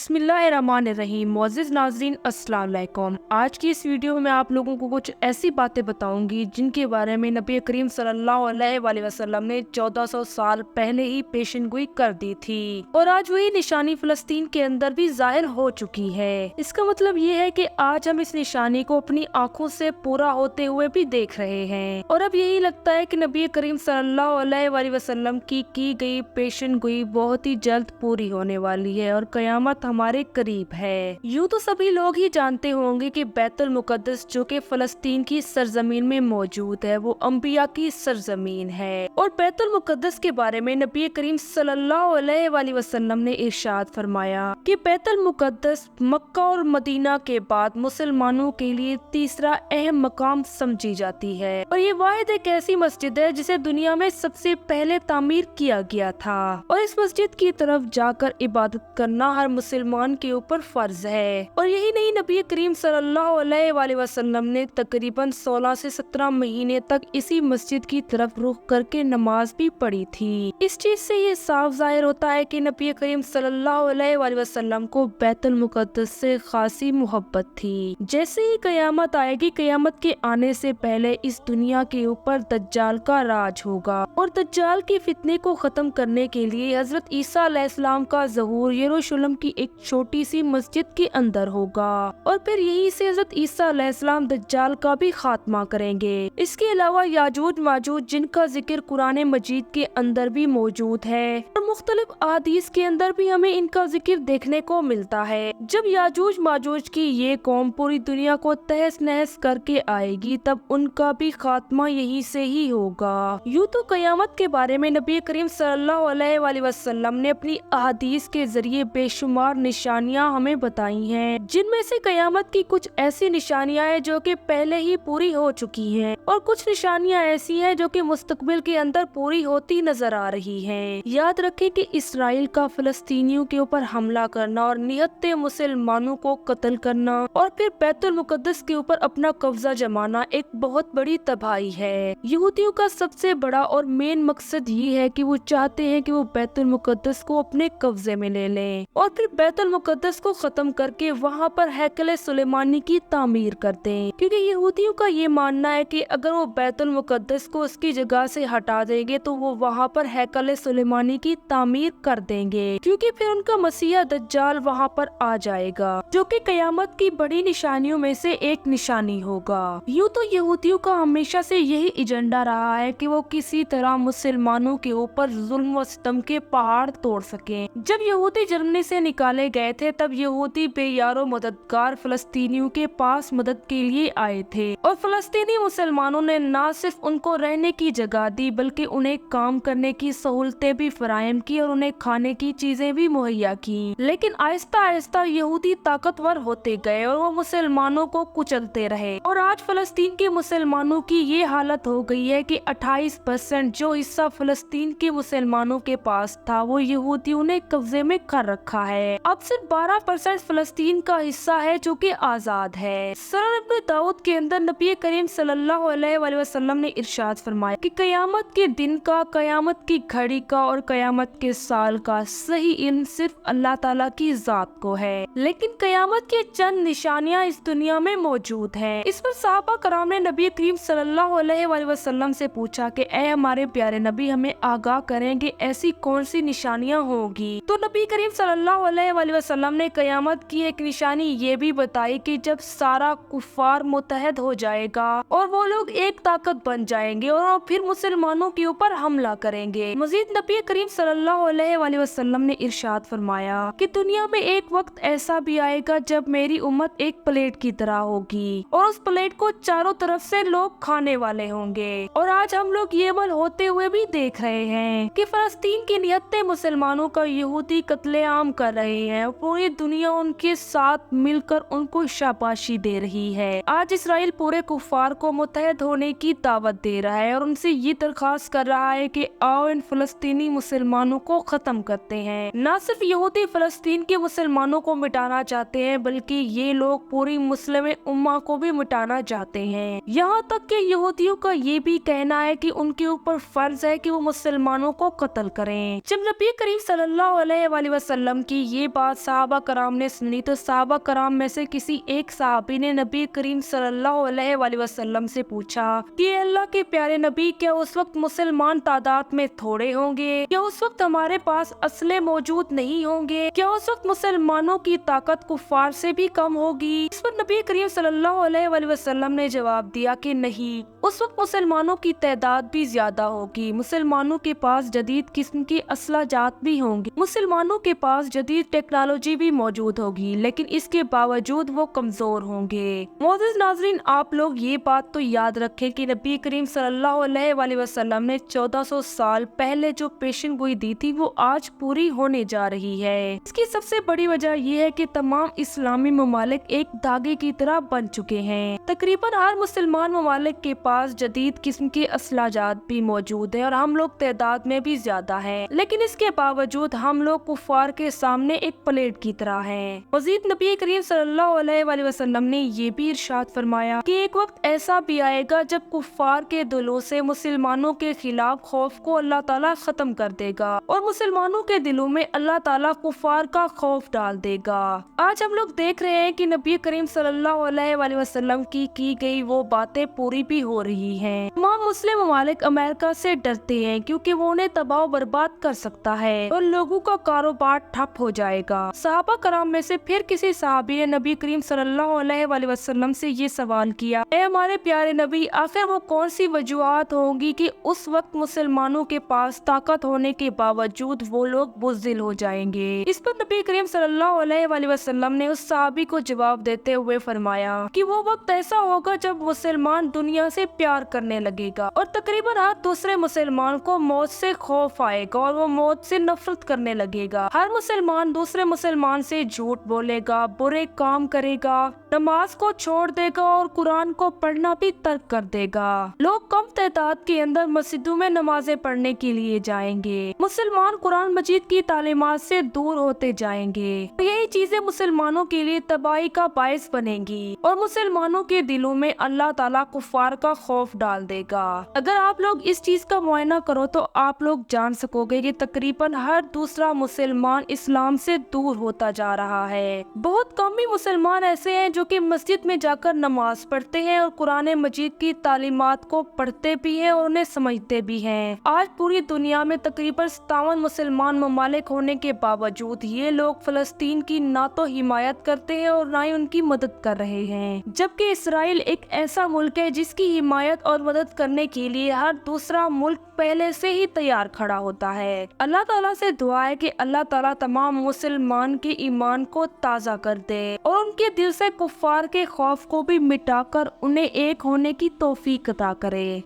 बिस्मिल्लाहिर्रहमानिर्रहीम। मुअज़्ज़िज़ नाज़रीन, अस्सलाम वालेकुम। आज की इस वीडियो में मैं आप लोगों को कुछ ऐसी बातें बताऊंगी जिनके बारे में नबी करीम सल्लल्लाहु अलैहि वसल्लम ने 1400 साल पहले ही पेशेनगोई कर दी थी और आज वही निशानी फ़लस्तीन के अंदर भी ज़ाहिर हो चुकी है। इसका मतलब ये है कि आज हम इस निशानी को अपनी आंखों से पूरा होते हुए भी देख रहे हैं और अब यही लगता है कि नबी करीम सल्लल्लाहु अलैहि वसल्लम की गई पेशेनगोई बहुत ही जल्द पूरी होने वाली है और कयामत हमारे करीब है। यूँ तो सभी लोग ही जानते होंगे कि बैतुल मुक़द्दस जो कि फ़लस्तीन की सरजमीन में मौजूद है वो अंबिया की सरजमीन है और बैतुल मुक़द्दस के बारे में नबी करीम सल्लल्लाहु अलैहि वसल्लम ने इरशाद फरमाया कि बैतुल मुक़द्दस मक्का और मदीना के बाद मुसलमानों के लिए तीसरा अहम मकाम समझी जाती है और ये वाहिद एक ऐसी मस्जिद है जिसे दुनिया में सबसे पहले तामीर किया गया था और इस मस्जिद की तरफ जाकर इबादत करना हर मुसलमान के ऊपर फर्ज है। और यही नहीं, नबी करीम सल्लल्लाहु अलैहि वसल्लम ने तकरीबन 16 से 17 महीने तक इसी मस्जिद की तरफ रुख करके नमाज भी पढ़ी थी। इस चीज से ये साफ जाहिर होता है कि नबी करीम सल्लल्लाहु अलैहि वसल्लम को बैतुल मुक़द्दस से खासी मोहब्बत थी। जैसे ही कयामत आएगी, कयामत के आने से पहले इस दुनिया के ऊपर दज्जाल का राज होगा और दज्जाल के फितने को खत्म करने के लिए हजरत ईसा अलैहिस्सलाम का ज़हूर यरूशलेम की एक छोटी सी मस्जिद के अंदर होगा और फिर यहीं से हजरत ईसा अलैहिस्सलाम दज्जाल का भी खात्मा करेंगे। इसके अलावा याजूज माजूज जिनका जिक्र कुरान मजीद के अंदर भी मौजूद है और मुख्तलिफ अहादीस के अंदर भी हमें इनका जिक्र देखने को मिलता है। जब याजूज माजूज की ये कौम पूरी दुनिया को तहस नहस करके आएगी तब उनका भी खात्मा यहीं से ही होगा। यूँ तो कयामत के बारे में नबी करीम सल्लल्लाहु अलैहि वसल्लम ने अपनी अहादीस के जरिए बेशुमार निशानियां हमें बताई हैं, जिनमें से कयामत की कुछ ऐसी निशानियां हैं जो कि पहले ही पूरी हो चुकी हैं और कुछ निशानियां ऐसी हैं जो कि मुस्तकबिल के अंदर पूरी होती नजर आ रही हैं। याद रखें कि इसराइल का फिलिस्तीनियों के ऊपर हमला करना और निहत्ते मुसलमानों को कत्ल करना और फिर बैतुल मुक़द्दस के ऊपर अपना कब्जा जमाना एक बहुत बड़ी तबाही है। यहूदियों का सबसे बड़ा और मेन मकसद ये है कि वो चाहते हैं कि वो बैतुल मुक़द्दस को अपने कब्जे में ले लें और फिर बैतुल मुक़द्दस को खत्म करके वहाँ पर हैकल सुलेमानी की तामीर कर दें, क्योंकि यहूदियों का ये मानना है कि अगर वो बैतुल मुक़द्दस को उसकी जगह से हटा देंगे तो वो वहाँ पर हैकल सुलेमानी की तामीर कर देंगे, क्योंकि फिर उनका मसीहा दज्जाल वहाँ पर आ जाएगा जो कि कयामत की बड़ी निशानियों में से एक निशानी होगा। यूँ तो यहूदियों का हमेशा से यही एजेंडा रहा है कि वो किसी तरह मुसलमानों के ऊपर जुल्म व सितम के पहाड़ तोड़ सकें। जब यहूदी जर्मनी से निकाले गए थे तब यहूदी बेयारो मददगार फलस्तीनियों के पास मदद के लिए आए थे और फलस्तीनी मुसलमानों ने न सिर्फ उनको रहने की जगह दी बल्कि उन्हें काम करने की सहूलतें भी फराहम की और उन्हें खाने की चीजें भी मुहैया की। लेकिन आहिस्ता आहिस्ता यहूदी ताकतवर होते गए और वो मुसलमानों को कुचलते रहे और आज फलस्तीन के मुसलमानों की ये हालत हो गई है कि 28% जो हिस्सा फलस्तीन के मुसलमानों के पास था वो यहूदियों ने कब्जे में कर रखा है। अब सिर्फ 12% फलस्तीन का हिस्सा है जो कि आजाद है। सुनन इब्न दाऊद के अंदर नबी करीम सल्लल्लाहु अलैहि वसल्लम ने इरशाद फरमाया कि कयामत के दिन का, कयामत की घड़ी का और कयामत के साल का सही इल्म सिर्फ अल्लाह ताला की जात को है, लेकिन कयामत के चंद निशानियां इस दुनिया में मौजूद हैं। इस पर सहाबा कराम ने नबी करीम सल्लल्लाहु अलैहि वसल्लम से पूछा कि ऐ हमारे प्यारे नबी, हमें आगाह करेंगे ऐसी कौन सी निशानियां होगी। तो नबी करीम सल्लल्लाहु अलैहि वसल्लम ने कयामत की एक निशानी ये भी बताई कि जब सारा कुफार मुत्तहद हो जाएगा और वो लोग एक ताकत बन जाएंगे और फिर मुसलमानों के ऊपर हमला करेंगे। मजीद नबी करीम सल्लल्लाहु अलैहि वसल्लम ने इरशाद फरमाया कि दुनिया में एक वक्त ऐसा भी आएगा जब मेरी उम्मत एक प्लेट की तरह होगी और उस प्लेट को चारों तरफ से लोग खाने वाले होंगे। और आज हम लोग ये अमल होते हुए भी देख रहे हैं कि फलस्तीन के निहत्ते मुसलमानों का यहूदी कत्लेआम कर रहे हैं। पूरी दुनिया उनके साथ मिलकर उनको शाबाशी दे रही है। आज इसराइल पूरे कुफार को मुत्तहद होने की दावत दे रहा है और उनसे ये दरख्वास्त कर रहा है कि आओ इन फलस्तीनी मुसलमानों को खत्म करते हैं। न सिर्फ यहूदी फलस्तीन के मुसलमानों को मिटाना चाहते हैं बल्कि ये लोग पूरी मुस्लिम उम्मा को भी मिटाना चाहते हैं। यहाँ तक कि यहूदियों का ये भी कहना है कि उनके ऊपर फर्ज है कि वो मुसलमानों को कत्ल करें। जब नबी करीम सल्लल्लाहु अलैहि वसल्लम की ये बात सहाबा कराम ने सुनी तो सहाबा कराम में से किसी एक सहाबी ने नबी करीम सल्लल्लाहु अलैहि वसल्लम से पूछा कि अल्लाह के प्यारे नबी, क्या उस वक्त मुसलमान तादाद में थोड़े होंगे? क्या उस वक्त हमारे पास असले मौजूद नहीं होंगे? क्या उस वक्त मुसलमानों की ताकत कुफार से भी कम होगी? इस पर नबी करीम सल्लल्लाहु अलैहि वसल्लम ने जवाब दिया कि नहीं, उस वक्त मुसलमानों की तादाद भी ज्यादा होगी। मुसलमानों के पास जदीद किस्म की असलाजात भी होंगी, मुसलमानों के पास जदीद टेक्नोलॉजी भी मौजूद होगी, लेकिन इसके बावजूद वो कमजोर होंगे। मोअज़्ज़िज़ नाज़रीन, आप लोग ये बात तो याद रखें कि नबी करीम सल्लल्लाहु अलैहि वसल्लम ने 1400 साल पहले जो पेशन गोई दी थी वो आज पूरी होने जा रही है। इसकी सबसे बड़ी वजह यह है कि तमाम इस्लामी ममालिक एक धागे की तरह बन चुके हैं। तकरीबन हर मुसलमान ममालिक के पास जदीद किस्म के असलाजात भी मौजूद है और हम लोग तादाद में भी ज्यादा हैं, लेकिन इसके बावजूद हम लोग कुफार के सामने एक प्लेट की तरह हैं। मजीद नबी करीम सल्लल्लाहु अलैहि वसल्लम ने ये भी इरशाद फरमाया कि एक वक्त ऐसा भी आएगा जब कुफार के दिलों से मुसलमानों के खिलाफ खौफ को अल्लाह ताला खत्म कर देगा और मुसलमानों के दिलों में अल्लाह ताला कुफार का खौफ डाल देगा। आज हम लोग देख रहे हैं कि नबी करीम सल्लल्लाहु अलैहि वसल्लम की गई वो बातें पूरी भी हो रही हैं। तमाम मुस्लिम ममालिक अमेरिका से डरते हैं क्योंकि वो उन्हें तबाह बर्बाद कर सकता है और लोगों का कारोबार ठप हो जाएगा। सहाबा कराम में से फिर किसी सहाबी ने नबी करीम सल्लल्लाहु अलैहि वसल्लम से ये सवाल किया, ऐ हमारे प्यारे नबी, आखिर वो कौन सी वजूहात होंगी कि उस वक्त मुसलमानों के पास ताकत होने के बावजूद वो लोग बुज़दिल हो जाएंगे? इस पर नबी करीम सल्लल्लाहु अलैहि वसल्लम ने उस सहाबी को जवाब देते हुए फरमाया कि वो वक्त ऐसा होगा जब मुसलमान दुनिया से प्यार करने लगेगा और तकरीबन हर दूसरे मुसलमान को मौत से खौफ आएगा और वो मौत से नफरत करने लगेगा। हर मुसलमान दूसरे मुसलमान से झूठ बोलेगा, बुरे काम करेगा, नमाज को छोड़ देगा और कुरान को पढ़ना भी तर्क कर देगा। लोग कम तादाद के अंदर मस्जिदों में नमाजें पढ़ने के लिए जाएंगे। मुसलमान कुरान मजीद की तालीमात से दूर होते जाएंगे। यही चीजें मुसलमानों के लिए तबाही का बायस बनेंगी और मुसलमानों के दिलों में अल्लाह ताला कुफार का खौफ डाल देगा। अगर आप लोग इस चीज का मुआयना करो तो आप लोग जान सकोगे कि तकरीबन हर दूसरा मुसलमान इस्लाम से दूर होता जा रहा है। बहुत कम ही मुसलमान ऐसे हैं जो कि मस्जिद में जाकर नमाज पढ़ते हैं और कुरान मजीद की तालीमात को पढ़ते भी हैं और उन्हें समझते भी हैं। आज पूरी दुनिया में तकरीबन 57 मुसलमान ममालिक होने के बावजूद ये लोग फलस्तीन की ना तो हिमायत करते हैं और ना ही उनकी मदद कर रहे हैं, जबकि इसराइल एक ऐसा मुल्क है जिसकी हिमायत और मदद करने के लिए हर दूसरा मुल्क पहले से ही तैयार खड़ा होता है। अल्लाह ताला से दुआ है कि अल्लाह ताला तमाम मुसलमान के ईमान को ताज़ा कर दे और उनके दिल से कुफार के खौफ को भी मिटाकर उन्हें एक होने की तौफीक अता करे।